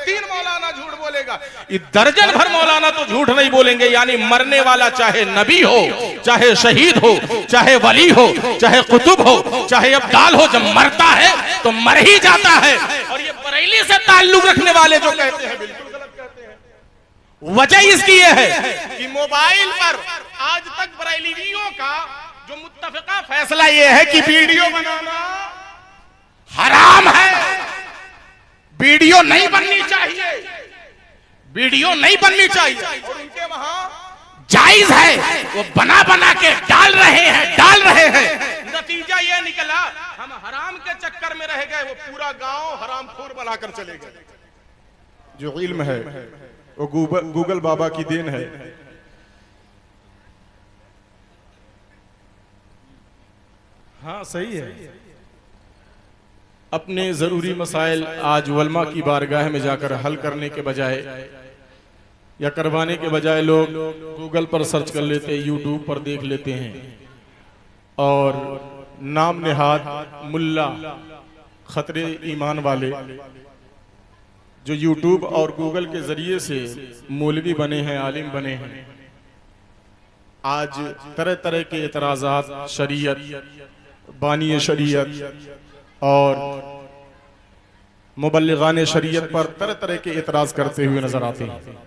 3 मौलाना झूठ बोलेगा, दर्जन भर मौलाना तो झूठ नहीं बोलेंगे। यानी मरने वाला चाहे नबी हो, चाहे शहीद हो, चाहे वली हो, चाहे कुतुब हो, चाहे अब्दाल हो, जब मरता है तो मर ही जाता है। और ये बरेली से ताल्लुक रखने वाले जो कहते हैं बिल्कुल गलत कहते हैं। वजह इसकी ये है कि मोबाइल पर आज तक बरेलियों का जो मुत्तफिका फैसला ये है कि वीडियो बनाना हराम है, वीडियो नहीं बननी चाहिए, वीडियो नहीं बननी चाहिए। और उनके वहां जायज है, वो बना बना के डाल रहे हैं। नतीजा ये निकला हम हराम के चक्कर में रह गए, वो पूरा गांव हरामखोर बनाकर चले गए। जो इल्म है वो गूगल बाबा की देन है। हाँ सही है। अपने जरूरी मसाइल आज उलमा की बारगाह में जाकर हल करने के बजाय या करवाने के बजाय लोग गूगल पर सर्च कर लेते हैं, यूट्यूब पर देख लेते हैं और नाम नेहाद मुल्ला खतरे ईमान वाले जो यूट्यूब और गूगल के जरिए से मौलवी बने हैं, आलिम बने हैं, आज तरह तरह के एतराज़ात शरीयत, बानी शरीयत और मुबल्लिगान शरीयत पर तरह तरह के एतराज करते हुए नजर आते हैं।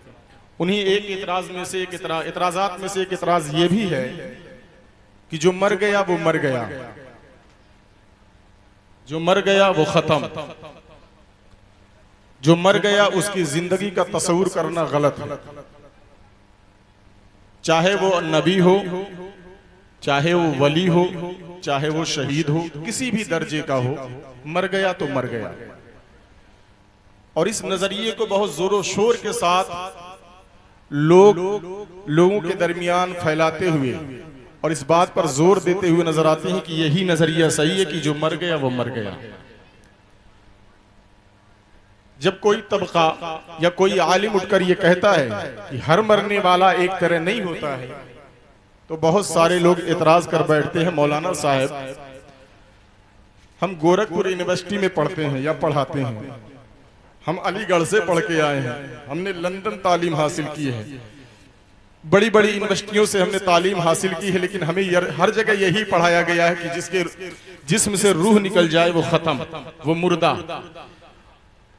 उन्हीं एक एतराज में से एतराजात में से एक एतराज ये भी है कि जो मर गया वो मर गया, जो मर गया वो खत्म, जो मर गया उसकी जिंदगी का तस्वुर करना गलत है। चाहे वो नबी हो, चाहे वो वली हो, चाहे वो शहीद हो, किसी भी दर्जे का हो, मर गया तो मर गया। और इस नजरिए को बहुत जोरों शोर के साथ लोगों के दरमियान फैलाते हुए और इस बात पर जोर देते हुए नजर आते हैं कि यही नजरिया सही है कि जो मर गया वो मर गया। जब कोई तबका या कोई आलिम उठकर ये कहता है कि हर मरने वाला एक तरह नहीं होता है, तो बहुत सारे लोग एतराज कर बैठते हैं, मौलाना साहब हम गोरखपुर यूनिवर्सिटी में पढ़ते हैं या पढ़ाते हैं, हम अलीगढ़ से पढ़ के आए हैं, हमने लंदन तालीम हासिल की है, बड़ी बड़ी यूनिवर्सिटियों से हमने तालीम हासिल की है, लेकिन हमें हर जगह यही पढ़ाया गया है कि जिसके जिस्म से रूह निकल जाए वो खत्म, वो मुर्दा।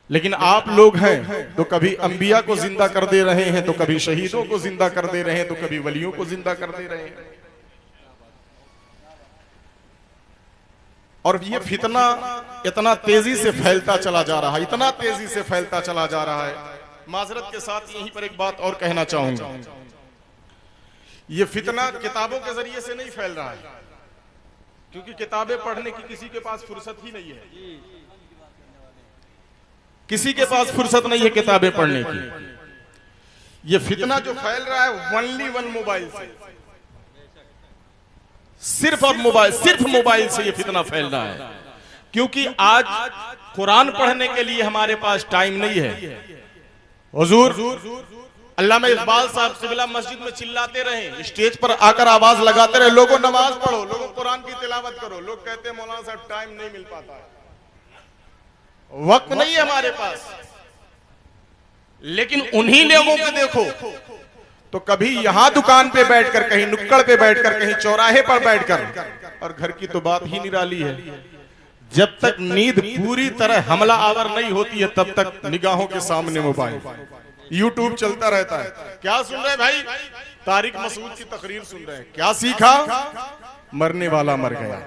लेकिन आप लोग हैं तो कभी अंबिया को जिंदा कर दे रहे हैं, तो कभी शहीदों को जिंदा कर दे रहे हैं, तो कभी वलियों को जिंदा कर दे रहे हैं। और ये फितना इतना तेजी से फैलता चला जा रहा है, इतना तेजी से फैलता चला जा रहा है। माजरत के साथ यहीं पर एक बात और कहना चाहूंगा, ये फितना किताबों के जरिए से नहीं फैल रहा है, क्योंकि किताबें पढ़ने की किसी के पास फुर्सत ही नहीं है, किसी के पास फुर्सत नहीं है किताबें पढ़ने की। ये फितना जो फैल रहा है ओनली वन मोबाइल से, सिर्फ मोबाइल से ये फितना फैल रहा है। क्योंकि आज कुरान पढ़ने के लिए हमारे पास टाइम नहीं है। हुजूर अल्लामा इकबाल साहब सिबिला मस्जिद में चिल्लाते रहे, स्टेज पर आकर आवाज लगाते रहे, लोगों नमाज पढ़ो, लोगों कुरान की तिलावत करो। लोग कहते हैं मौलाना साहब टाइम नहीं मिल पाता है, वक्त नहीं है हमारे पास। लेकिन उन्हीं लोगों को देखो तो कभी यहां दुकान पे बैठकर, कहीं नुक्कड़ पे बैठकर, कहीं चौराहे पर बैठकर, और घर की तो बात ही निराली है, जब तक नींद पूरी तरह हमला आवर नहीं होती है तब तक निगाहों के सामने मोबाइल, यूट्यूब चलता रहता है। क्या सुन रहे भाई? तारिक मसूद की तकरीर सुन रहे हैं। क्या सीखा? मरने वाला मर गया।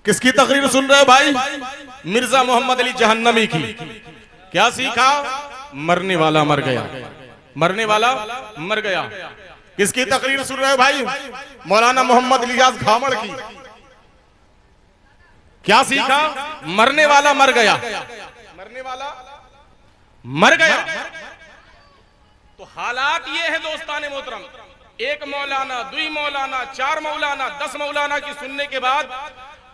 किसकी तकरीर सुन रहे हो भाई? मिर्जा मोहम्मद अली जहन्नमी की। क्या सीखा? मरने वाला मर गया, मरने वाला मर गया। किसकी तकरीर सुन रहे हो भाई? मौलाना मोहम्मद इलियास घामड़ की। क्या सीखा? मरने वाला मर गया, मरने वाला मर गया। तो हालात ये है दोस्ताने मोहतरम, एक मौलाना, 2 मौलाना, 4 मौलाना, 10 मौलाना की सुनने के बाद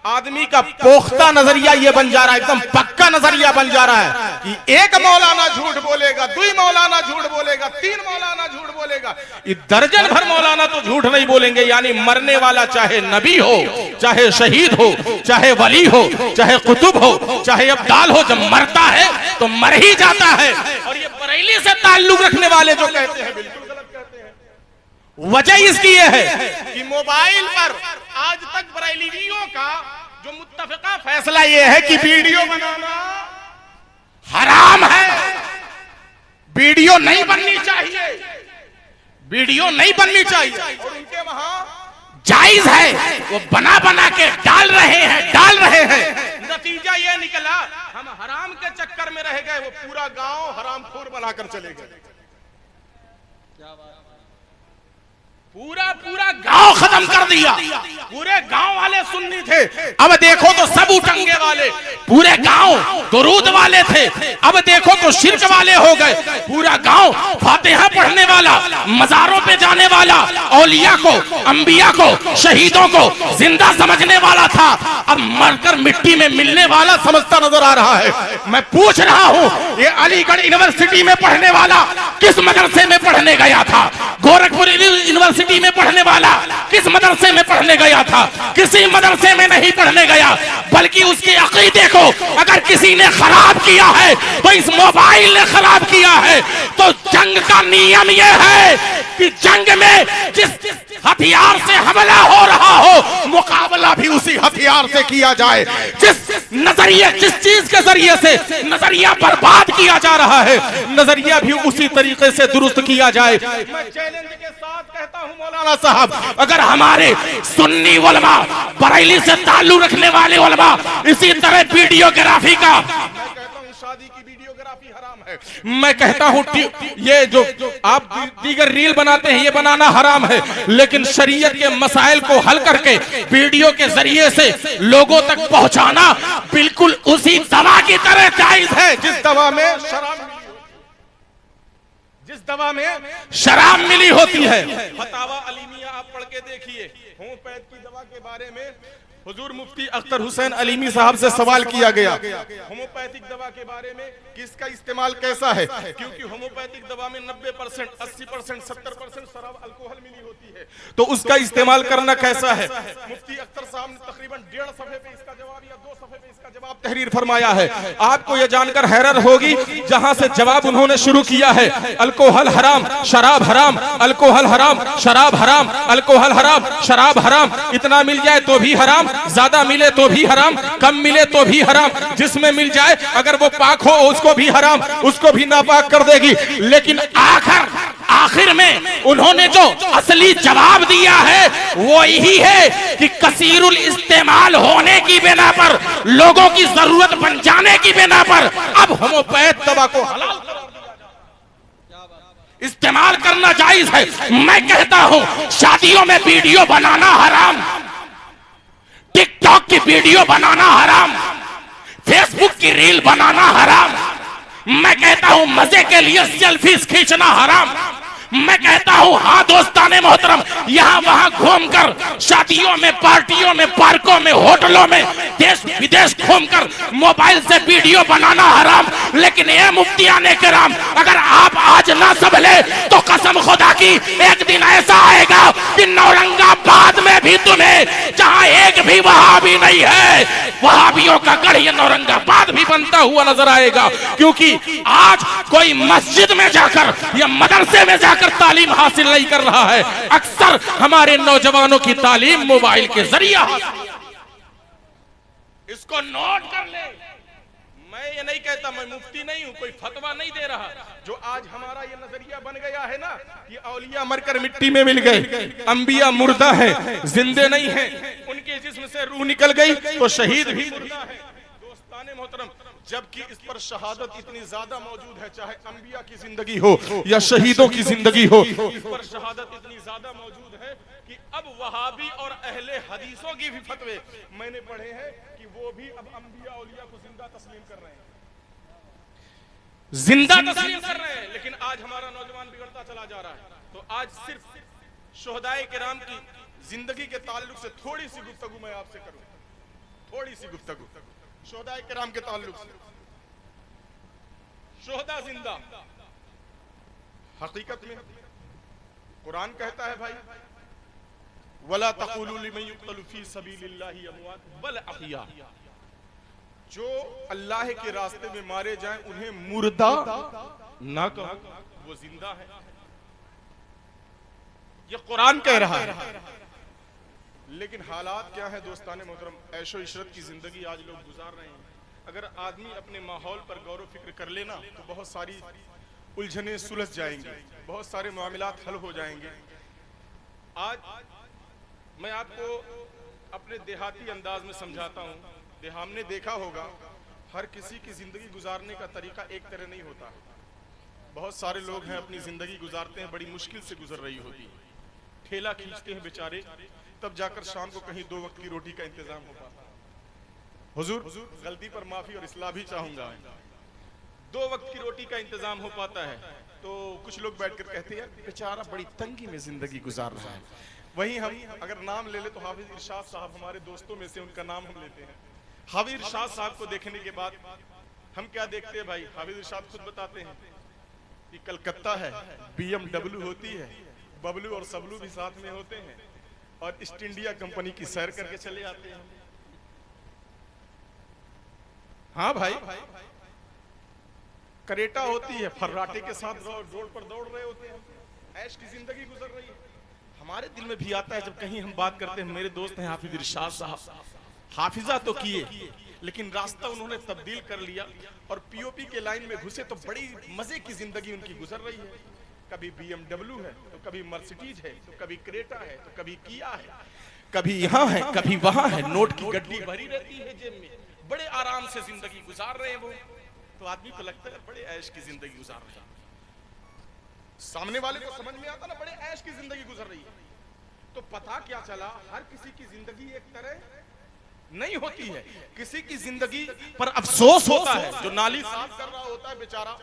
आदमी का पोख्ता नजरिया ये बन जा रहा है, एकदम पक्का नजरिया बन जा रहा है कि एक मौलाना झूठ बोलेगा, 2 मौलाना झूठ बोलेगा, 3 मौलाना झूठ बोलेगा, दर्जन भर मौलाना तो झूठ नहीं बोलेंगे। यानी मरने वाला चाहे नबी हो, चाहे शहीद हो, चाहे वली हो, चाहे कुतुब हो, चाहे अब्दाल हो, जब मरता है तो मर ही जाता है। और ये बरेली से ताल्लुक रखने वाले जो कहते हैं बिल्कुल गलत कहते हैं। वजह इसकी ये है कि मोबाइल पर आज तक बरेलियों का जो मुत्तफिका फैसला ये है कि वीडियो बनाना हराम है, वीडियो नहीं बननी चाहिए, वीडियो नहीं बननी चाहिए। और उनके वहां जायज है, वो बना बना के डाल रहे हैं। नतीजा ये निकला हम हराम के चक्कर में रह गए, वो पूरा गांव हरामखोर बनाकर चले गए। पूरा गांव खत्म कर दिया। पूरे गांव वाले सुन्नी थे, अब देखो तो सब उटंगे वाले। पूरे गांव दुरूद वाले थे, अब देखो तो शिर्क वाले हो गए। पूरा गांव फातिहा पढ़ने वाला, मजारों पे जाने वाला, औलिया को, अंबिया को, शहीदों को जिंदा समझने वाला था, अब मरकर मिट्टी में मिलने वाला समझता नजर आ रहा है। मैं पूछ रहा हूं, ये अलीगढ़ यूनिवर्सिटी में पढ़ने वाला किस मदरसे में पढ़ने गया था? गोरखपुर यूनिवर्सिटी में पढ़ने वाला किस मदरसे में पढ़ने गया था? किसी मदरसे में नहीं पढ़ने गया, बल्कि उसके अकीदे को अगर किसी ने खराब किया है तो इस मोबाइल ने खराब किया है। तो जंग का नियम यह है कि जंग में जिस हथियार से हमला हो रहा हो, मुकाबला भी उसी हथियार से किया जाए। जिस चीज के जरिए से नजरिया बर्बाद किया जा रहा है, नजरिया भी उसी तरीके से दुरुस्त किया जाए। मैं चैलेंज के साथ कहता हूं मौलाना साहब, अगर हमारे सुन्नी उलमा, बरेली से ताल्लुक रखने वाले उलमा इसी तरह वीडियोग्राफी का, शादी की वीडियोग्राफी हराम है, मैं कहता हूं ये जो आप दीगर रील बनाते हैं ये बनाना हराम है, लेकिन शरीयत के मसाइल को हल करके वीडियो के जरिए से लोगों तक पहुंचाना बिल्कुल उसी दवा की तरह जायज है जिस दवा में शराब मिली होती है। फतावा अलीमिया आप पढ़ के देखिए, होम्योपैथ की दवा के बारे में हुजूर मुफ्ती अख्तर हुसैन अलीमी साहब से सवाल किया गया, होम्योपैथिक दवा के बारे में किसका इस्तेमाल कैसा है? क्योंकि होम्योपैथिक दवा में 90%, 80%, 70% शराब अल्कोहल मिली होती है, तो उसका इस्तेमाल करना कैसा है? मुफ्ती अख्तर साहब ने तकरीबन 1.5 सफ़े पे इसका जवाब या 2 सफ़े पे इसका जवाब तहरीर फरमाया है। आपको यह जानकर हैरत होगी, जहां से जवाब उन्होंने शुरू किया है, अल्कोहल हराम, शराब हराम, अल्कोहल हराम, शराब हराम, अल्कोहल हराम, शराब हराम, इतना मिल जाए तो भी हराम, ज्यादा मिले तो भी हराम, कम मिले तो भी हराम, जिसमें मिल जाए अगर वो पाक हो उसको भी हराम, उसको भी नापाक कर देगी। लेकिन आखिर में उन्होंने जो असली जवाब दिया है वो यही है कि कसीरुल इस्तेमाल होने की बिना पर, लोगों की जरूरत बन जाने की बिना पर अब होम्योपैथ दवा को हलाल इस्तेमाल करना जायज है। मैं कहता हूं शादियों में वीडियो बनाना हराम, टिकटॉक की वीडियो बनाना हराम, फेसबुक की रील बनाना हराम, मैं कहता हूं मजे के लिए सेल्फीज खींचना हराम, मैं कहता हूं हाँ दोस्ताने मोहतरम यहां वहां घूमकर शादियों में, पार्टियों में, पार्कों में, होटलों में, देश विदेश घूमकर मोबाइल से वीडियो बनाना हराम। लेकिन ये मुफ्तियाने किराम, अगर आप आज ना संभले तो कसम खुदा की एक दिन ऐसा आएगा कि औरंगाबाद में भी तुम्हें, जहां एक भी वहाबी नहीं है, वहाबियों का गढ़ ये औरंगाबाद भी बनता हुआ नजर आएगा। क्योंकि आज कोई मस्जिद में जाकर या मदरसे में जाकर तालीम हासिल नहीं कर रहा है, अक्सर हमारे नौजवानों की तालीम मोबाइल के जरिए। इसको नोट कर ले। मैं ये नहीं कहता, मैं मुफ्ती नहीं हूं, कोई फतवा नहीं दे रहा। जो आज हमारा ये नजरिया बन गया है ना, ये औलिया मरकर मिट्टी में मिल गए, अंबिया मुर्दा है, जिंदे नहीं है, उनके जिस्म से रूह निकल गई तो शहीद भी मुर्दा है। दोस्ताने मोहतरम, जबकि इस पर शहादत इतनी ज्यादा मौजूद है, चाहे अंबिया की जिंदगी हो या शहीदों की जिंदगी हो, इस पर शहादत इतनी ज्यादा मौजूद है कि अब वहाबी और अहले हदीसों की भी फतवे मैंने पढ़े हैं कि वो भी अब अंबिया औलिया को जिंदा तस्लीम कर रहे हैं, जिंदा तस्लीम कर रहे हैं। लेकिन आज हमारा नौजवान बिगड़ता चला जा रहा है। तो आज सिर्फ शुहदाए किराम की जिंदगी के ताल्लुक से थोड़ी सी गुफ्तगू मैं आपसे करूं, थोड़ी सी गुफ्तगू शुहदाए किराम के ताल्लुक से। शुहदा जिंदा, हकीकत में कुरान कहता है भाई, वला तक़ूलू लिमन युक़तलु फ़ी सबीलिल्लाहि अमवात बल अहिया, जो अल्लाह के रास्ते में मारे जाएं उन्हें मुर्दा ना कहो, वो जिंदा है। ये कुरान कह रहा है। लेकिन हालात क्या है दोस्ताने मोहतरम, ऐशो इशरत की जिंदगी आज लोग गुजार रहे हैं। अगर आदमी अपने माहौल पर गौर फिक्र कर लेना तो बहुत सारी उलझने सुलझ जाएंगी, बहुत सारे मामलात हल हो जाएंगे। आज मैं आपको अपने देहाती अंदाज में समझाता हूँ। हमने देखा होगा हर किसी की जिंदगी गुजारने का तरीका एक तरह नहीं होता। बहुत सारे लोग हैं अपनी जिंदगी गुजारते हैं, बड़ी मुश्किल से गुजर रही होती है, ठेला खींचते हैं बेचारे, तब जाकर शाम को कहीं 2 वक्त की रोटी का इंतजाम हो पाता है। हुजूर गलती पर माफी और इस्लाह भी चाहूंगा। 2 वक्त की रोटी का इंतजाम हो पाता है तो कुछ लोग बैठकर कहते हैं बेचारा बड़ी तंगी में जिंदगी गुजार रहा है। वहीं हम अगर नाम ले ले तो हाफिज इरशाद साहब हमारे दोस्तों में से, उनका नाम हम लेते हैं। हाफिज इरशाद साहब को देखने के बाद हम क्या देखते हैं भाई, हाफिज इरशाद खुद बताते हैं कि कलकत्ता है, BMW होती है, बबलू और सबलू भी साथ में होते हैं और ईस्ट इंडिया कंपनी की सैर करके चले आते हैं। हाँ भाई, करेटा होती है, फर्राटे के साथ रोड पर दौड़ रहे होते हैं, ऐश की जिंदगी गुजर रही है। हमारे दिल में भी आता है जब कहीं हम बात करते हैं, मेरे दोस्त हैं हाफिज इरशाद साहब, हाफिजा तो किए लेकिन रास्ता उन्होंने तब्दील कर लिया और पीओपी के लाइन में घुसे तो बड़ी मजे की जिंदगी उनकी गुजर रही है। कभी BMW है तो कभी मर्सिडीज है तो कभी क्रेटा है तो कभी किया है, कभी यहाँ है कभी वहां है, नोट की गड्डी भरी रहती है जेब में, बड़े आराम से जिंदगी गुजार रहे हैं वो। तो आदमी को लगता है बड़े ऐश की जिंदगी गुजार रहे हैं, सामने वाले को समझ में आता ना बड़े ऐश की जिंदगी गुजर रही है। तो पता क्या चला, हर किसी की जिंदगी एक तरह नहीं होती है, किसी की जिंदगी पर अफसोस होता है। जो नाली साफ कर रहा होता है बेचारा,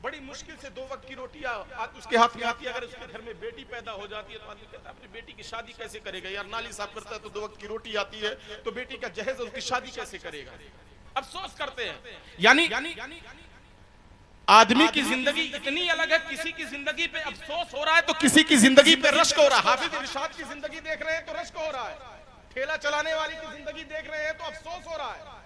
बड़ी मुश्किल से 2 वक्त की रोटी उसके हाथ में आती है, अगर उसके घर में बेटी पैदा हो जाती है तो आदमी कहता है अपनी बेटी की शादी कैसे करेगा यार, नाली साफ करता है तो 2 वक्त की रोटी आती है तो बेटी का जहेज उसकी शादी कैसे करेगा, अफसोस करते हैं। यानी आदमी की जिंदगी इतनी अलग है, किसी की जिंदगी पे अफसोस हो रहा है तो किसी की जिंदगी पे रश्क हो रहा है। हाफिज इरशाद की जिंदगी देख रहे हैं तो रश्क हो रहा है, ठेला चलाने वाली की जिंदगी देख रहे हैं तो अफसोस हो रहा है।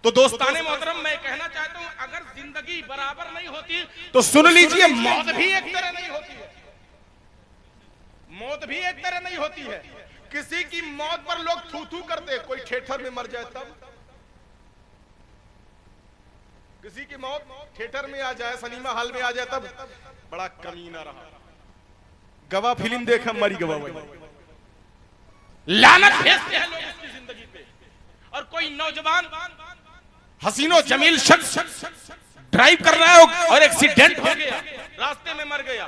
तो दोस्ताने मोहतरम मैं कहना चाहता हूं, अगर जिंदगी बराबर नहीं होती तो सुन लीजिए मौत भी एक तरह नहीं होती है, मौत भी एक तरह नहीं होती है। किसी की मौत पर लोग थू थू करते, कोई थिएटर में मर जाए तब, किसी की मौत थिएटर में आ जाए, सिनेमा हॉल में आ जाए तब बड़ा कमीना रहा, गवाह फिल्म देखा मरी गवाह, लानत भेजते हैं लोग उसकी जिंदगी पे। और कोई नौजवान हसीनो जमील शख्स ड्राइव कर रहा है और एक्सीडेंट हो गया, रास्ते में मर गया,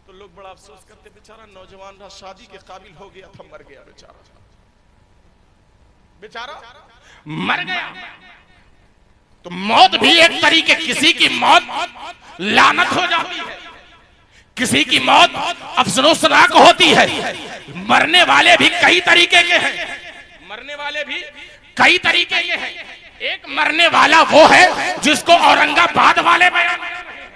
तो लोग बड़ा अफसोस करते बेचारा नौजवान था, शादी के काबिल हो गया था, मर गया बेचारा मर गया। तो मौत भी एक तरीके, किसी की मौत लानत हो जाती है, किसी की मौत अफसोसनाक होती है। मरने वाले भी कई तरीके के हैं, मरने वाले भी कई तरीके के हैं। एक मरने वाला वो है जिसको औरंगाबाद वाले बयान कर रहे हैं,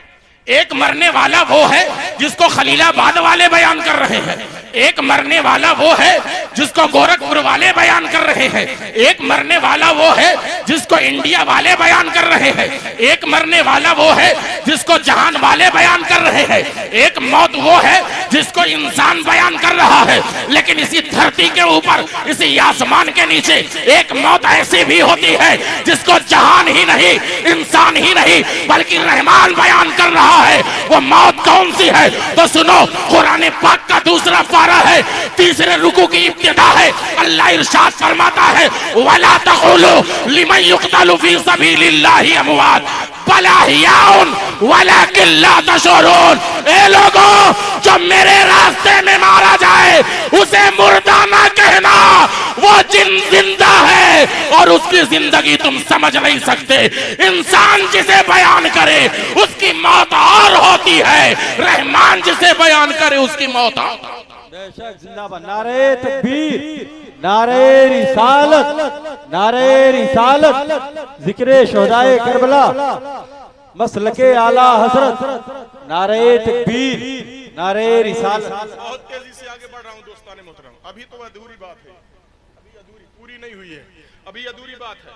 एक मरने वाला वो है जिसको खलीलाबाद वाले बयान कर रहे हैं, एक मरने वाला वो है जिसको गोरखपुर वाले बयान कर रहे हैं, एक मरने वाला वो है जिसको इंडिया वाले बयान कर रहे हैं, एक मरने वाला वो है जिसको जहान वाले बयान कर रहे हैं, एक मौत वो है जिसको इंसान बयान कर रहा है। लेकिन इसी धरती के ऊपर, इसी आसमान के नीचे एक मौत ऐसी भी होती है जिसको जहान ही नहीं, इंसान ही नहीं, बल्कि रहमान बयान कर रहा है। वो मौत कौन सी है तो सुनो, कुरान पाक का 2 पारा है, 3 रुकू की इब्तिदा है। अल्लाह इरशाद फरमाता है, वला तक़ूलू लिमन युक़तलु फी सबीलिल्लाहि अमवात बल अहयाउन वलाकिन ला तशऊरून। ए लोगों, जो मेरे रास्ते में मारा जाए उसे मुर्दा ना कहना, वो जिंदा है और उसकी जिंदगी तुम समझ नहीं सकते। इंसान जिसे बयान करे उसकी मौत और होती है, रहमान जिसे बयान करे उसकी मौत और। बेशक जिंदाबाद। नारे तकबीर, नारे रिसालत, नारे रिसालत, जिक्रे शोहदाए करबला, मसलके आला हजरत, नारे तकबीर, नारे रिसालत। बहुत तेजी से आगे बढ़ रहा हूँ दोस्ताने मोहतरम, अभी तो अधूरी बात है, अभी अधूरी पूरी नहीं हुई है, अभी अधूरी बात है।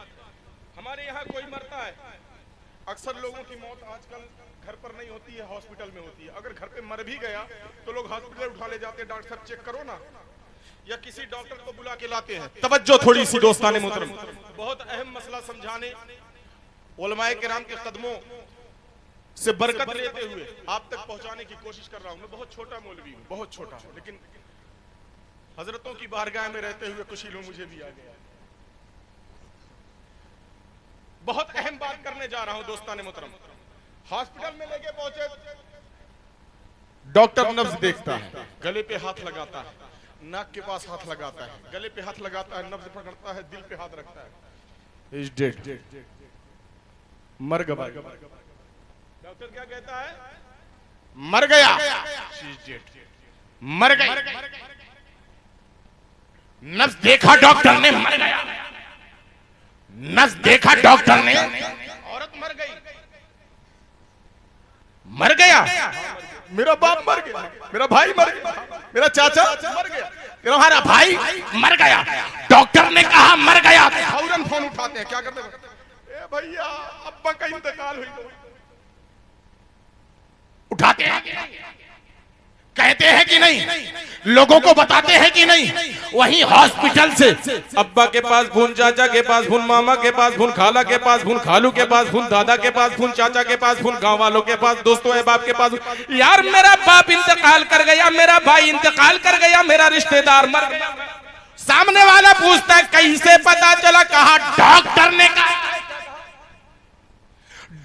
हमारे यहाँ कोई मरता है, अक्सर लोगों की मौत आजकल घर पर नहीं होती है, हॉस्पिटल में होती है। अगर घर पे मर भी गया तो लोग हॉस्पिटल उठा ले जाते हैं, डॉक्टर साहब चेक करो ना, या किसी डॉक्टर को बुला के लाते हैं। तवज्जो थोड़ी सी दोस्ताने मोहतरम, बहुत अहम मसला समझाने उलमाए किराम के कदमों से बरकत लेते हुए आप तक पहुंचाने की कोशिश कर रहा हूं। मैं बहुत छोटा मौलवी हूं, बहुत छोटा, लेकिन हजरतों की बारगाह में रहते हुए कुछ ही लोग मुझे भी आ गया। बहुत अहम बात करने जा रहा हूं दोस्ताने मोहतरम। हॉस्पिटल में लेके पहुंचे, डॉक्टर नब्ज देखता है, गले पे हाथ लगाता है, नाक के पास हाथ लगाता है, गले पे हाथ लगाता है, नब्ज पकड़ता है, दिल पे हाथ रखता है, इज डेड, मर गया। डॉक्टर क्या कहता है? मर गया, मर गई। नब्ज देखा डॉक्टर ने, मर गया। नब्ज देखा डॉक्टर ने, औरत मर गई। मर गया, मेरा बाप मर गया, मेरा भाई मर गया, मेरा चाचा मर गया, तुम्हारा भाई मर गया। डॉक्टर ने कहा मर गया, फौरन फोन उठाते हैं, क्या करते हैं? ए भैया अब्बा का इंतकाल हुई। उठाते हैं, कहते हैं कि नहीं, लोगों को बताते हैं कि नहीं। वहीं हॉस्पिटल से अब्बा के पास फोन, चाचा के पास फोन, मामा के पास फोन, खाला के पास फोन, खालू के पास फोन, दादा के पास फोन, चाचा के पास फोन, गांव वालों के पास, दोस्तों अहबाब के पास, यार मेरा बाप इंतकाल कर गया, मेरा भाई इंतकाल कर गया, मेरा रिश्तेदार मर गया। सामने वाला पूछता है कैसे पता चला? कहा डॉक्टर ने कहा,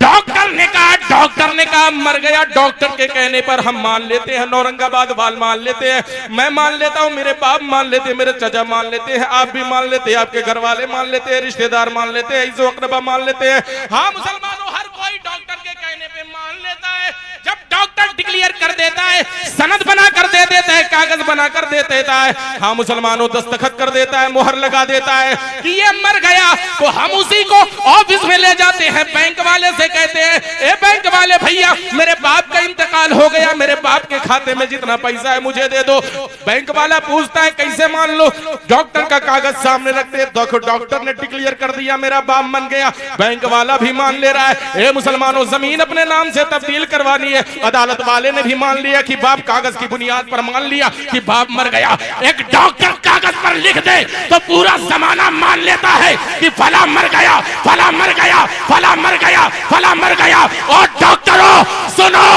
डॉक्टर ने कहा, डॉक्टर ने कहा मर गया। डॉक्टर के कहने पर हम मान लेते हैं, औरंगाबाद वाल मान लेते हैं, मैं मान लेता हूं, मेरे बाप मान लेते हैं, मेरे चाचा मान लेते हैं, आप भी मान लेते हैं, आपके घर वाले मान लेते हैं, रिश्तेदार मान लेते हैं, इज्जो अकरबा मान लेते हैं। हाँ मुसलमानों, हर कोई डॉक्टर के कहने पे मान लेता है। जब डॉक्टर डिक्लेयर कर देता है, सनद बना कर दे देता है, कागज बना कर दे देता है, हाँ मुसलमानों दस्तखत कर देता है, मोहर लगा देता है कि ये मर गया, तो हम उसी को ऑफिस में ले जाते हैं, बैंक वाले से कहते हैं, ए बैंक वाले भैया मेरे बाप का इंतकाल हो गया, मेरे बाप के खाते में जितना पैसा है मुझे दे दो। बैंक वाला पूछता है कैसे मान लो? डॉक्टर का कागज सामने रखते हैं, देखो डॉक्टर ने डिक्लेयर कर दिया मेरा बाप मन गया, बैंक वाला भी मान ले रहा है। ए मुसलमानों, जमीन अपने नाम से तब्दील करवानी है, अदालत वाले ने भी मान लिया कि बाप, कागज की बुनियाद पर मान लिया कि बाप मर गया। एक डॉक्टर कागज पर लिख दे तो पूरा जमाना मान लेता है कि फला मर गया, फला मर गया, फला मर गया, फला मर गया। और डॉक्टरों सुनो,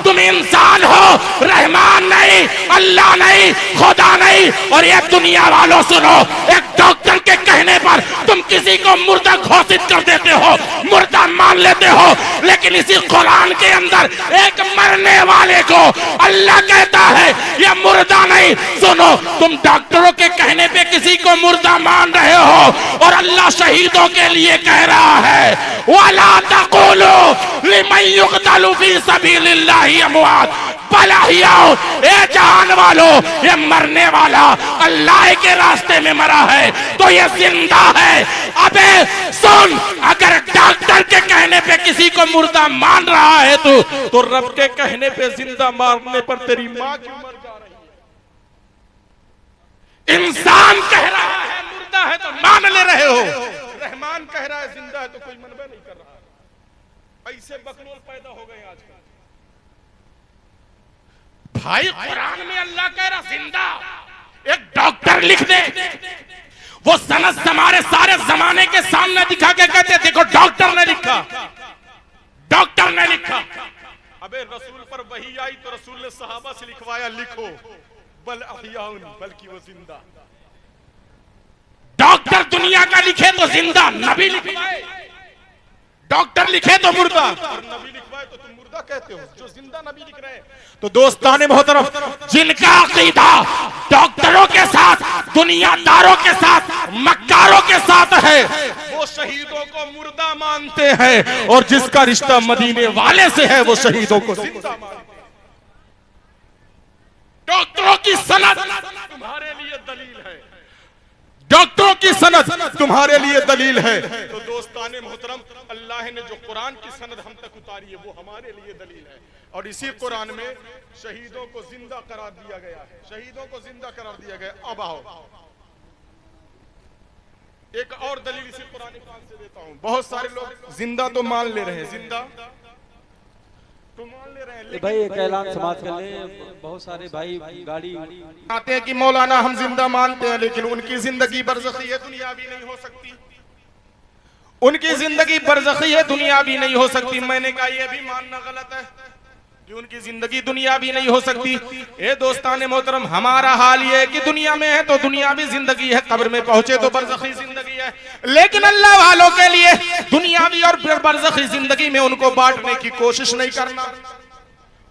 तुम इंसान हो, रहमान नहीं, अल्लाह नहीं, खुदा नहीं। और ये दुनिया वालों सुनो, एक डॉक्टर के कहने पर तुम किसी को मुर्दा घोषित कर देते हो, मुर्दा मान लेते हो, लेकिन इसी कुरान के अंदर एक मरने वाले को अल्लाह कहता है ये मुर्दा नहीं। सुनो, तुम डॉक्टरों के कहने पे किसी को मुर्दा मान रहे हो, और अल्लाह शहीदों के लिए कह रहा है वला तक़ूलू लिमन युक़तलू फी सबीलिल्लाहि अमवात बल अहयाउ। ए जान वालों, ये मरने वाला अल्लाह के रास्ते में मरा है तो ये जिंदा है। अबे सुन, अगर डॉक्टर के कहने पे किसी को मुर्दा मान रहा है तो रब के कहने पे जिंदा मारने पर तेरी माँ क्यों मर जा रही है? इंसान कह रहा है मुर्दा है तो मान ले रहे हो, रहमान कह रहा है जिंदा है तो कोई मनबे नहीं कर रहा है। ऐसे बकलोल पैदा हो गए आजकल। भाई कुरान में अल्लाह कह रहा जिंदा, एक डॉक्टर लिख दे, वो सनद हमारे सारे जमाने के सामने दिखा के कहते देखो डॉक्टर ने लिखा, डॉक्टर ने लिखा। अबे रसूल पर वही आई तो रसूल ने सहाबा से लिखवाया, लिखो बल अहयाउन, बल्कि वो जिंदा। डॉक्टर दुनिया का लिखे तो जिंदा, नबी लिखवाए, डॉक्टर लिखे तो मुर्दा, और नबी लिखवाए तो तुम मुर्दा कहते हो, जो जिंदा नबी लिख रहे हैं। तो दोस्ताने मोहतरम, जिनका अकीदा डॉक्टरों के साथ, दुनियादारों के साथ, मक्कारों के साथ है, वो शहीदों को मुर्दा मानते हैं, और जिसका रिश्ता मदीने वाले से है वो शहीदों को जिंदा मानते हैं। डॉक्टरों की सनद तुम्हारे लिए दलील है, डॉक्टरों की सनद तुम्हारे लिए दलील है। तो दोस्ताने मोहतरम, अल्लाह ने जो कुरान की सनद हम तक उतारी है वो हमारे लिए दलील है, और इसी कुरान में शहीदों को जिंदा करार दिया गया है, शहीदों को जिंदा करार दिया गया। अब आओ, एक और दलील इसी कुरान पाक से देता हूं। बहुत सारे लोग जिंदा तो मान ले रहे हैं, जिंदा तो मान ले रहे हैं, लेकिन भाई एक ऐलान समाज कर ले, बहुत सारे भाई गाड़ी आते हैं कि मौलाना हम जिंदा मानते हैं, लेकिन उनकी जिंदगी बरज़खी है, दुनिया भी नहीं हो सकती। उनकी जिंदगी बरज़खी है, दुनिया भी नहीं हो सकती। मैंने कहा यह भी मानना गलत है कि उनकी जिंदगी दुनिया भी नहीं हो सकती। ए दोस्ताने मोहतरम, हमारा हाल ये है कि दुनिया में है तो दुनिया भी जिंदगी है, कब्र में पहुंचे तो बरज़खी जिंदगी है। लेकिन अल्लाह वालों के लिए दुनियावी और बरज़खी जिंदगी में उनको बांटने की कोशिश नहीं करना,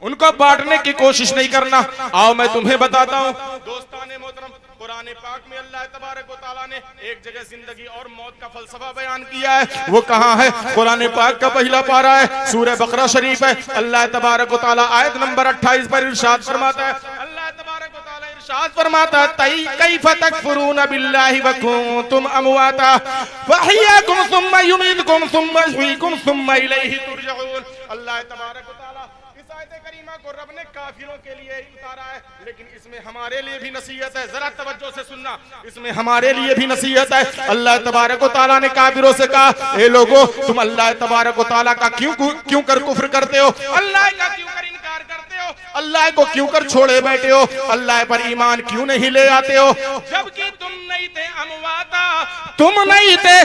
उनको बांटने की कोशिश नहीं करना। आओ मैं तुम्हें बताता हूँ दोस्ताने मोहतरम, कुरान पाक में अल्लाह तबारक व तआला ने एक जगह जिंदगी और मौत का फलसफा बयान किया है। वो कहाँ है? कुरान पाक का पहला पारा है, सूरह बकरा शरीफ है। अल्लाह तबारक व तआला आयत नंबर 28 पर इरशाद फरमाता है, अल्लाह तबारक व तआला इरशाद फरमाता है, कैफ तकफुरून बिल्लाहि व कुंतुम अमवाता फअहयाकुम सुम्मा युमीतुकुम सुम्मा युहयीकुम सुम्मा इलैहि तुरजऊन। अल्लाह तबारक व तआला इस आयत करीमा को रब ने काफिरों के लिए उतारा है, लेकिन इसमें हमारे लिए भी नसीहत है। जरा तवज्जो से सुनना, इसमें हमारे लिए भी नसीहत है। अल्लाह तबारक व तआला ने काफिरों से कहा, ए लोगो तुम अल्लाह तबारक व तआला का क्यों कर कुफ्र करते हो, अल्लाह का क्यों कर इनकार करते हो, अल्लाह को क्यों कर छोड़े बैठे हो, अल्लाह पर ईमान क्यों नहीं ले आते हो, जबकि तुम नहीं थे अमवाता, तुम नहीं थे,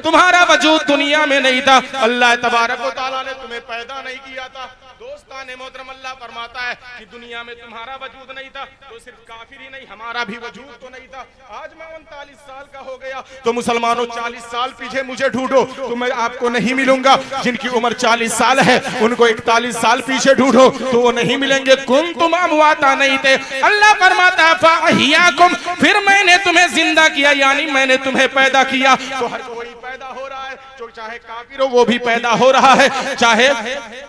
तुम्हारा वजूद दुनिया में नहीं था, अल्लाह तबारक व तआला ने तुम्हें पैदा नहीं किया था। दोस्ताने मोहतरम, अल्लाह फरमाता है कि दुनिया में तुम्हारा वजूद नहीं था तो सिर्फ काफिर ही नहीं, हमारा भी वजूद तो नहीं था। आज मैं 39 साल का हो गया तो मुसलमानों 40 साल पीछे मुझे ढूंढो तो मैं आपको नहीं मिलूंगा। जिनकी उम्र 40 साल है उनको 41 साल पीछे ढूंढो तो वो नहीं मिलेंगे। कुंतुम अमवाता नहीं थे, अल्लाह फरमाता है फअहयाकुम, फिर मैंने तुम्हें जिंदा किया, यानी मैंने तुम्हें पैदा किया। तो हर कोई पैदा हो रहा है, जो चाहे काफिर हो वो भी पैदा हो रहा है, चाहे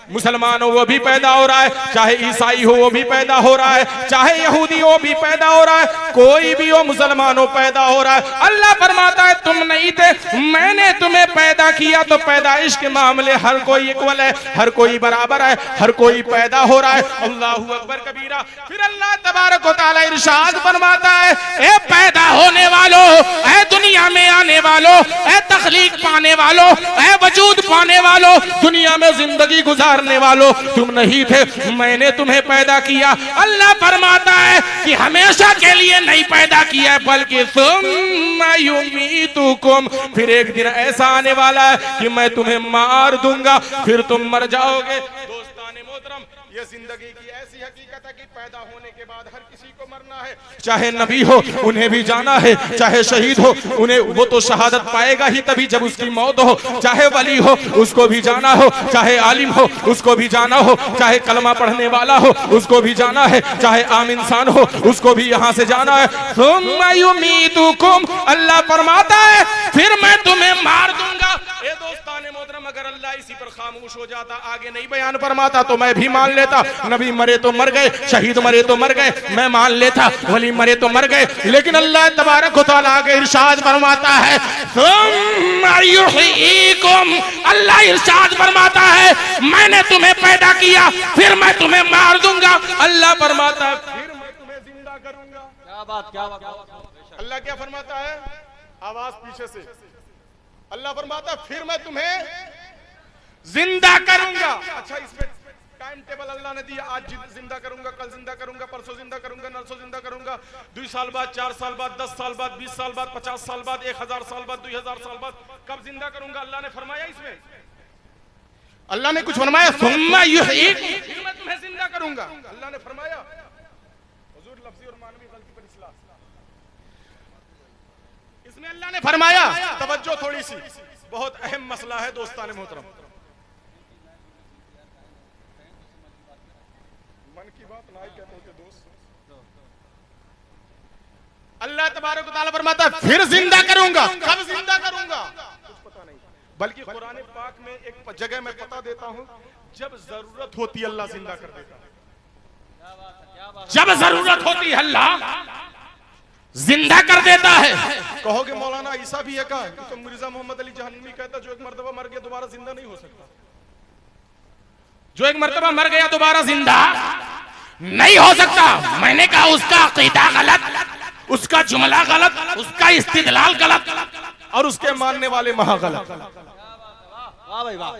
मुसलमान हो वो भी पैदा हो रहा है, चाहे ईसाई हो वो भी पैदा हो रहा है, चाहे यहूदी हो भी पैदा हो रहा है, कोई भी हो मुसलमान हो पैदा हो रहा है। अल्लाह फरमाता है तुम नहीं थे, मैंने तुम्हें पैदा किया। तो पैदाइश के मामले हर कोई इक्वल है, हर कोई बराबर है, हर कोई पैदा हो रहा है। अल्लाहू अकबर कबीरा। फिर अल्लाह तबारक व तआला इरशाद फरमाता है, ए पैदा होने वालों, ए दुनिया में आने वालों, ए तखलीक पाने वालों, ए वजूद पाने वालों, दुनिया में जिंदगी गुजारने वालों, तुम नहीं थे, मैंने तुम्हें पैदा किया। अल्लाह फरमाता है कि हमेशा के लिए नहीं पैदा किया है, बल्कि सुम्मा युमीतुकुम, फिर एक दिन ऐसा आने वाला है कि मैं तुम्हें मार दूंगा, फिर तुम मर जाओगे। दोस्ताने मोहतरम, ये जिंदगी की ऐसी हकीकत है कि पैदा होने के बाद हर किसी को मरना है, चाहे नबी हो उन्हें भी जाना है, चाहे शहीद हो उन्हें, वो तो शहादत पाएगा ही तभी जब उसकी मौत हो, चाहे वली हो उसको भी जाना हो, चाहे आलिम हो उसको भी जाना हो, चाहे कलमा पढ़ने वाला हो उसको भी जाना है, चाहे आम इंसान हो उसको भी यहाँ से जाना है। सुम्मा युमीतुकुम, अल्लाह फरमाता है फिर मैं तुम्हें मार दूंगा। ए दोस्ताने मोहतरम, अगर अल्लाह इसी पर खामोश हो जाता, आगे नहीं बयान फरमाता तो मैं भी मान लेता, नबी मरे तो मर गए, शहीद मरे तो मर गए, मैं मान लेता, वली मरे तो मर गए। लेकिन अल्लाह तबारक व तआला आगे इरशाद फरमाता है सुम्मा युहयीकुम, अल्लाह इरशाद फरमाता है मैंने तुम्हें पैदा किया, फिर मैं तुम्हें मार दूंगा। अल्लाह फरमाता है फिर मैं तुम्हें जिंदा करूंगा। क्या बात। अल्लाह क्या फरमाता है? आवाज पीछे से। अल्लाह फरमाता है फिर मैं तुम्हें जिंदा करूंगा। अच्छा, इसमें टाइम टेबल अल्लाह ने दिया, आज जिंदा करूंगा, कल जिंदा करूंगा, परसों जिंदा करूंगा, नरसों जिंदा करूंगा, 2 साल बाद, 4 साल बाद, 10 साल बाद, 20 साल बाद, 50 साल बाद, 1000 साल बाद, 2000 साल बाद, कब जिंदा करूंगा अल्लाह ने फरमाया? इसमें अल्लाह ने कुछ फरमाया? सुम्मा युहयीकुम, फिर मैं तुम्हें जिंदा करूंगा, अल्लाह ने फरमाया। हुजूर लफ्जी और मानवी गलती पर इस्लाह, इसमें अल्लाह ने फरमाया, तवज्जो थोड़ी सी, बहुत अहम मसला है दोस्ताने मोहतरम, मन की बात ना कहते हो दोस्त। अल्लाह तबारक व तआला फरमाता है फिर जिंदा करूंगा। कब जिंदा करूंगा कुछ पता नहीं, बल्कि कुरान पाक में एक जगह मैं पता देता हूं, जब जरूरत होती है अल्लाह जिंदा कर देता है, जब जरूरत होती है अल्लाह जिंदा कर देता है। कहोगे मौलाना ईसा भी है का? तो मिर्जा मोहम्मद अली जहन्नमी कहता जो एक मर्तबा मर गया दोबारा जिंदा नहीं हो सकता, जो एक मर्तबा मर गया दोबारा जिंदा नहीं हो सकता। मैंने कहा उसका अकीदा गलत, उसका जुमला गलत, उसका इस्तिदलाल गलत। और उसके मानने वाले महागलत। वाह भाई वाह।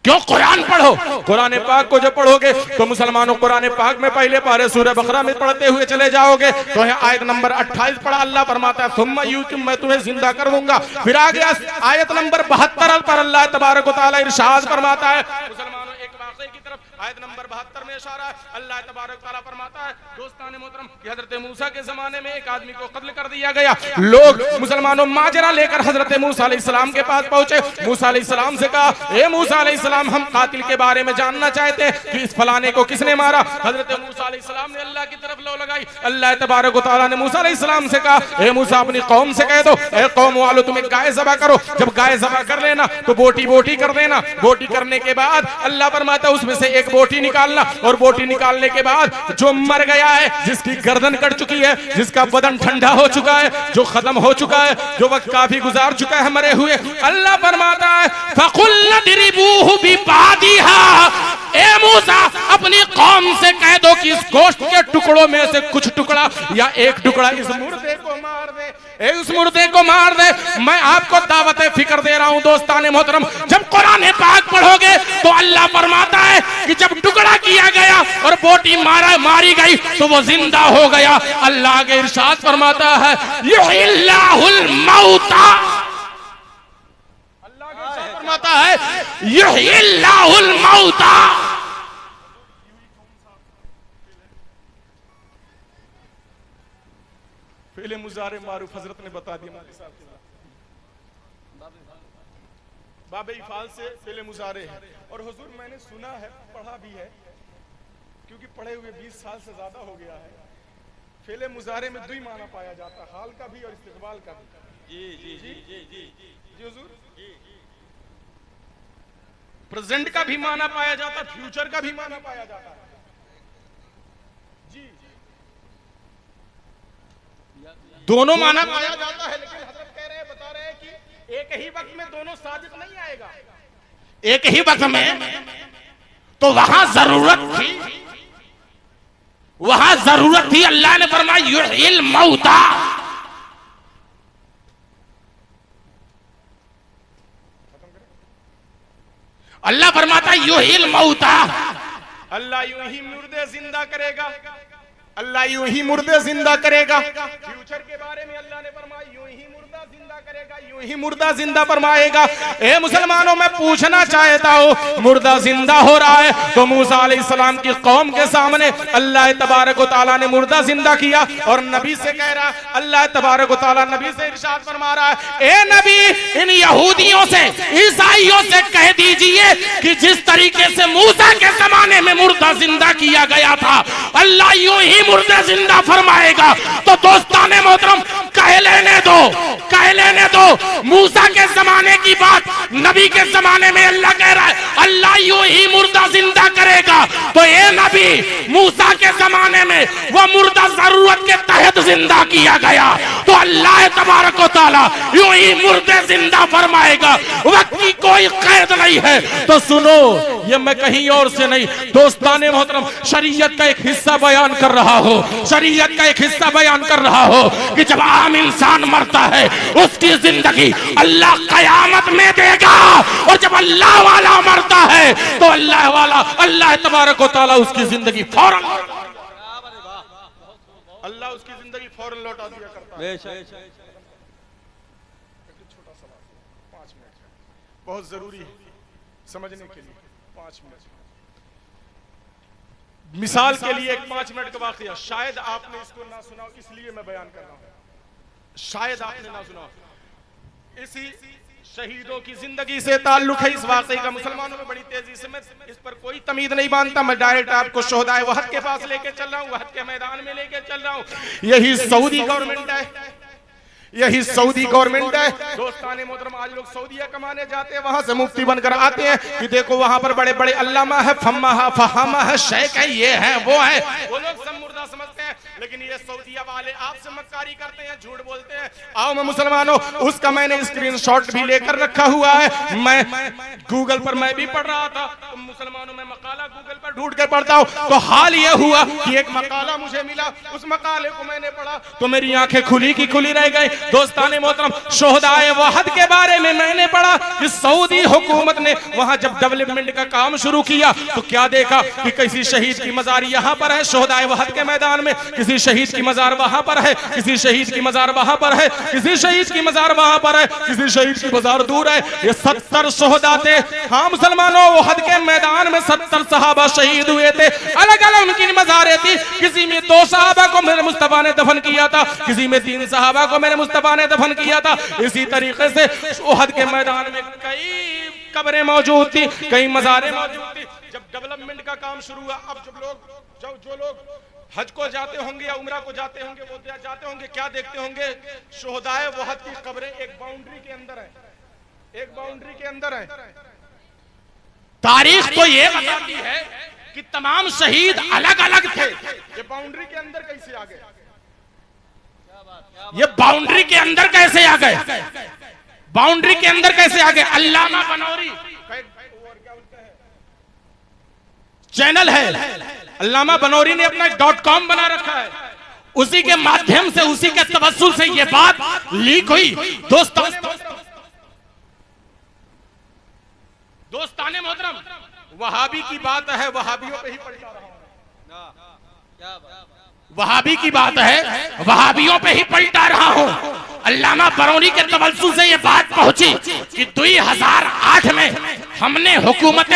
क्यों? कुरान पढ़ो। कुरान पाक को जब पढ़ोगे तो मुसलमानों कुरान पाक में पहले पारे सूरह बकरा में पढ़ते हुए चले जाओगे तो है आयत नंबर 28 पढ़ा, अल्लाह फरमाता है सुम्मा युकीम, मैं तुम्हें जिंदा कर दूंगा। फिर आगे आयत नंबर 72 पर अल्लाह तबारक व तआला इरशाद फरमाता है, मुसलमानों एक वाक़े की तरफ आयत नंबर 72 में इशारा है, अल्लाह तबारक व तआला फरमाता है दोस्तान मोहतरम कि हजरत मूसा के जमाने में एक आदमी को कत्ल कर दिया गया। लोग मुसलमानों माजरा लेकर हजरत मूसा अलैहिस्सलाम के पास पहुंचे। मूसा अलैहिस्सलाम से कहा, ए मूसा अलैहिस्सलाम, हम कातिल के बारे में जानना चाहते हैं कि इस फलाने को किसने मारा। हजरत मूसा अलैहिस्सलाम ने अल्लाह की तरफ लो लगाई। अल्लाह तबारक व तआला ने मूसा अलैहिस्सलाम से कहा, ए मूसा, अपनी कौम से कह दो, ए कौम वालों, तुम एक गाय ज़बह करो। जब गाय ज़बह कर लेना तो बोटी बोटी कर देना। बोटी करने के बाद अल्लाह फरमाता है उसमें से एक बोटी निकालना, और बोटी निकालने के बाद जो मर गया है, जिसकी गर्दन कट चुकी है, जिसका बदन ठंडा हो चुका है, जो खत्म हो चुका है, जो वक्त काफी गुजार चुका है मरे हुए, अल्लाह फरमाता है फकुल नदरिबूहु बिबादिहा, ए मूसा, अपनी कौम से कह दो कि इस गोश्त के टुकड़ों में से कुछ टुकड़ा या एक टुकड़ा इस मुर्दे को मार दे, उस मुर्दे को मार दे। मैं आपको दावत फिक्र दे रहा हूं दोस्ताने मोहतरम, जब कुरान पाक पढ़ोगे तो अल्लाह फरमाता है कि जब टुकड़ा किया गया और बोटी मारी गई तो वो जिंदा हो गया। अल्लाह के इरशाद फरमाता है युहिल्लाहुल मौता, अल्लाह के इरशाद फरमाता है युहिल्लाहुल मौता। फेले मुजारे मारूफ हजरत ने बता दिया हमारे साथ, बाबे इफाल से फेले मुजारे है। और हुजूर मैंने सुना है, पढ़ा भी है, क्योंकि पढ़े हुए 20 साल से ज्यादा हो गया है। फेले मुजारे में दुई माना पाया जाता, हाल का भी और इस्तिकबाल का भी। जी जी जी जी जी जी हुजूर, प्रेजेंट का भी माना पाया जाता, फ्यूचर का भी माना पाया जाता है। जी दोनों माना पाया जाता है, लेकिन हजरत कह रहे हैं, बता रहे हैं कि एक ही वक्त में दोनों सादिक नहीं आएगा। एक ही वक्त में तो वहां जरूरत थी, अल्लाह ने फरमाया युहिल मौता। अल्लाह फरमाता है युहिल मौता, अल्लाह यूं ही मुर्दे जिंदा करेगा, अल्लाह यूं ही मुर्दे जिंदा करेगा। फ्यूचर के बारे में अल्लाह ने फरमाया यूं ही मुर्दा जिंदा करेगा, यूं ही मुर्दा जिंदा फरमाएगा। ए मुसलमानों, मैं पूछना चाहता हूं, मुर्दा जिंदा हो रहा है तो मूसा अलैहिस्सलाम की कौम के सामने अल्लाह तबारक व तआला ने मुर्दा जिंदा किया, और नबी से कह रहा, अल्लाह तबारक व तआला नबी से इरशाद फरमा रहा है, ए नबी, इन यहूदियों से, ईसाइयों से कह दीजिए कि जिस तरीके से मूसा के जमाने में मुर्दा जिंदा किया गया था, अल्लाह यूं ही मुर्दे जिंदा फरमाएगा। तो दोस्ताने मोहतरम, कह लेने दो मूसा के जमाने की बात, नबी के जमाने में अल्लाह कह रहा है अल्लाह यूं ही मुर्दा जिंदा करेगा। तो ये नबी, मूसा के जमाने में वो मुर्दा जरूरत के तहत जिंदा किया गया, तो अल्लाह तबारक व तआला यूं ही मुर्दे जिंदा फरमाएगा, वक्त की कोई कैद नहीं है। तो सुनो, ये मैं कहीं और से नहीं, दोस्ताने मोहतरम, शरीयत का एक हिस्सा बयान कर रहा हो, शरीयत का एक हिस्सा बयान कर रहा हो कि जब आम इंसान मरता है उसकी जिंदगी अल्लाह कयामत में देगा, और जब अल्लाह वाला मरता है तो अल्लाह तबारक व तआला उसकी जिंदगी फौरन, अल्लाह उसकी जिंदगी फौरन लौटा दिया करता है। छोटा सवाल, 5 मिनट, बहुत जरूरी है समझने के लिए, 5 मिनट। मिसाल के लिए एक 5 मिनट का वाकया, शायद आपने इसको ना सुना हो, इसलिए मैं बयान कर रहा हूं, शायद आपने ना सुना। इसी शहीदों की जिंदगी से ताल्लुक है इस वाकये का। मुसलमानों में बड़ी तेजी से, मैं इस पर कोई तमीद नहीं बांधता, मैं डायरेक्ट आपको शोहदाए वहद के पास लेके चल रहा हूँ, वहद के मैदान में लेके चल रहा हूँ। यही सऊदी गवर्नमेंट है, यही सऊदी गवर्नमेंट है। दोस्ताने मोहतरम, आज लोग सऊदीया कमाने जाते हैं, वहां से मुफ्ती बनकर आते हैं कि देखो वहां पर बड़े बड़े अल्लामा है, फम्मा है, फहामा है, शेख है, ये है वो है, वो लोग सब मुर्दा समझते हैं, लेकिन ये सऊदीया वाले आपसे मक्कारी करते हैं, झूठ बोलते हैं। आओ मैं मुसलमानों, उसका मैंने स्क्रीनशॉट भी लेकर रखा हुआ है। मैं गूगल पर मैं भी पढ़ रहा था, तो मुसलमानों में मकाला गूगल पर ढूंढ कर पढ़ता हूँ, तो हाल ये हुआ कि एक मकाला मुझे मिला, उस मकाले को मैंने पढ़ा तो मेरी आंखें खुली की खुली रह गई। दोस्ताने मोहतरम, शोहदाए वहद के बारे में मैंने पढ़ा कि सऊदी हुकूमत ने वहां जब डेवलपमेंट का काम शुरू किया तो क्या देखा कि किसी शहीद की मजार यहाँ पर है, शोहदाए वहद के मैदान में, किसी शहीद की मजार वहां पर है, किसी शहीद की मजार वहां पर है, किसी शहीद की मजार वहां पर है, किसी शहीद की मजार दूर है। ये 70 शोहदा थे। हाँ मुसलमानों, वहद के मैदान में 70 सहाबा शहीद हुए थे, अलग अलग उनकी मजारें थी। किसी में 2 सहाबा को मेरे मुस्तफा ने दफन किया था, किसी में 3 सहाबा को मेरे मुस्तफा ने दफन किया था। इसी तरीके से उहद के मैदान में कई कब्रें मौजूद थी, कई मजारें मौजूद थी। जब डेवलपमेंट का काम शुरू हुआ, अब जो लोग हज को जाते होंगे या उम्रा को जाते होंगे, वो जाते होंगे, क्या देखते होंगे, शोहदाए वहद की कब्रें एक बाउंड्री के अंदर है, एक बाउंड्री के अंदर है। तारीख तो ये बताती है कि तमाम शहीद अलग अलग थे। ये बाउंड्री के अंदर कैसे आ गए? ये बाउंड्री के अंदर कैसे आ गए? बाउंड्री के अंदर कैसे आ गए? अल्लामा बनौरी चैनल है, अल्लामा बनौरी ने अपना .com बना रखा है, उसी के माध्यम से, उसी के तवस्सुल से ये बात लीक हुई। दोस्ताने मोहतरम, वहाबी की बात है, वहाबियों पे ही पलटा रहा हूं, वहाबी की बात है, वहाबियों पे ही पलटा रहा हूं। अल्लामा बनौरी के तवस्सुल से ये बात पहुंची कि 2008 में हमने हुकूमत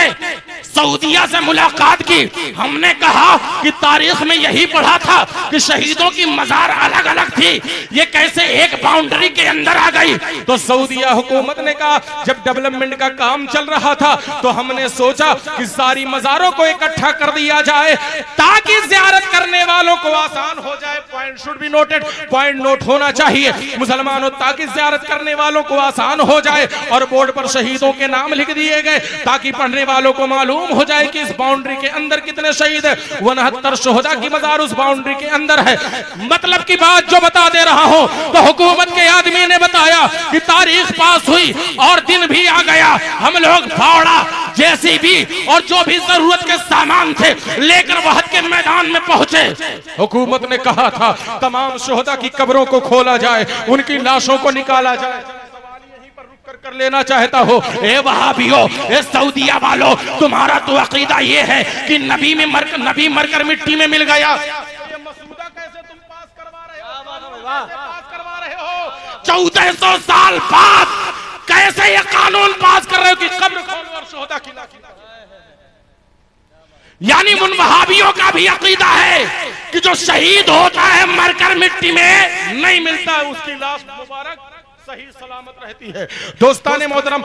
सऊदीया से मुलाकात की। हमने कहा कि तारीख में यही पढ़ा था कि शहीदों की मजार अलग अलग थी, ये कैसे एक बाउंड्री के अंदर आ गई? तो सऊदीया हुकूमत ने कहा, जब डेवलपमेंट का काम चल रहा था तो हमने सोचा कि सारी मजारों को इकट्ठा कर दिया जाए ताकि ज़ियारत करने वालों को आसान हो जाए। Point should be noted, point note होना चाहिए मुसलमानों, ताकि ज़ियारत करने वालों को आसान हो जाए। और बोर्ड पर शहीदों के नाम लिख दिए गए ताकि पढ़ने वालों को मालूम हो जाए कि इस बाउंड्री के अंदर कितने शहीद है। 69 शोहदा की मजार उस बाउंड्री के अंदर है। मतलब की बात जो बता दे रहा हूं, तो हुकूमत के आदमी ने बताया कि तारीख पास हुई और दिन भी आ गया। हम लोग फावड़ा, जेसीबी और जो भी जरूरत के सामान थे लेकर वहद के मैदान में पहुंचे। हुकूमत ने कहा था तमाम शोहदा की कब्रों को खोला जाए, उनकी लाशों को निकाला जाए। कर लेना चाहता हो, ए वहाबियो, ए सऊदीया वालों, तुम्हारा तो अकीदा ये है कि नबी मरकर मिट्टी में मिल गया। ये मसूदा कैसे तुम पास करवा रहे हो? 1400 साल बाद कैसे ये कानून पास कर रहे हो कि कब्र खोलो और शोहदा की लाश? यानी उन वहाबियों का भी अकीदा है कि जो शहीद होता है मरकर मिट्टी में नहीं मिलता, उसकी लाश मुबारक सही सलामत रहती है। दोस्ताने मोहतरम,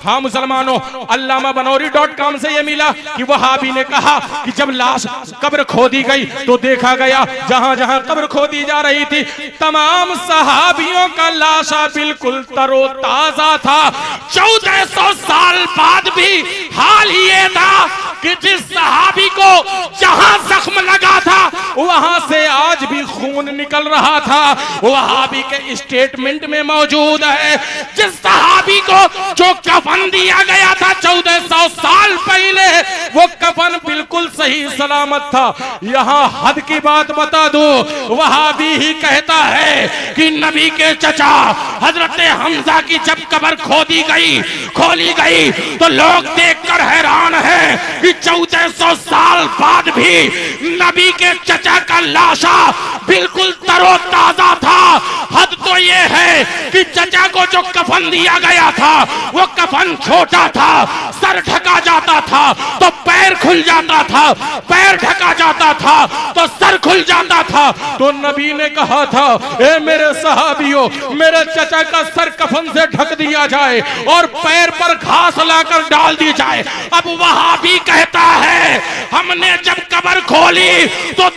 हाँ मुसलमानों, अल्लामा बनौरी .com से ये मिला कि वहाबी ने कहा कि जब लाश कब्र खोदी गई तो देखा गया जहां जहां कब्र खोदी जा रही थी तमाम सहाबियों का लाशा बिल्कुल तरोताजा था। 1400 साल बाद भी हाल ये था कि जिस सहाबी को जहां जख्म लगा था वहां से आज भी खून निकल रहा था। वहाबी के स्टेटमेंट में मौजूद है, जिस सहाबी को जो कफन दिया गया था 1400 साल पहले, वो कफन बिल्कुल सही सलामत था। यहां हद की बात बता दो, वहाबी ही कहता है कि नबी के चचा हजरत हमजा की जब कब्र खोली गई तो लोग देखकर हैरान हैं कि 1400 साल बाद भी नबी के चचा का लाशा बिल्कुल तरोताजा था। हद तो ये है कि चचा को जो कफन दिया गया था वो कफन छोटा था, सर ढका जाता था तो पैर खुल जाता था, पैर ढका जाता था तो सर खुल जाता था। तो नबी ने कहा था, ए मेरे सहाबियों, मेरे चचा का सर कफन से ढक दिया जाए और पैर पर घास लाकर डाल दी जाए। अब वहाबी कहता है हमने जब कब्र खोली तो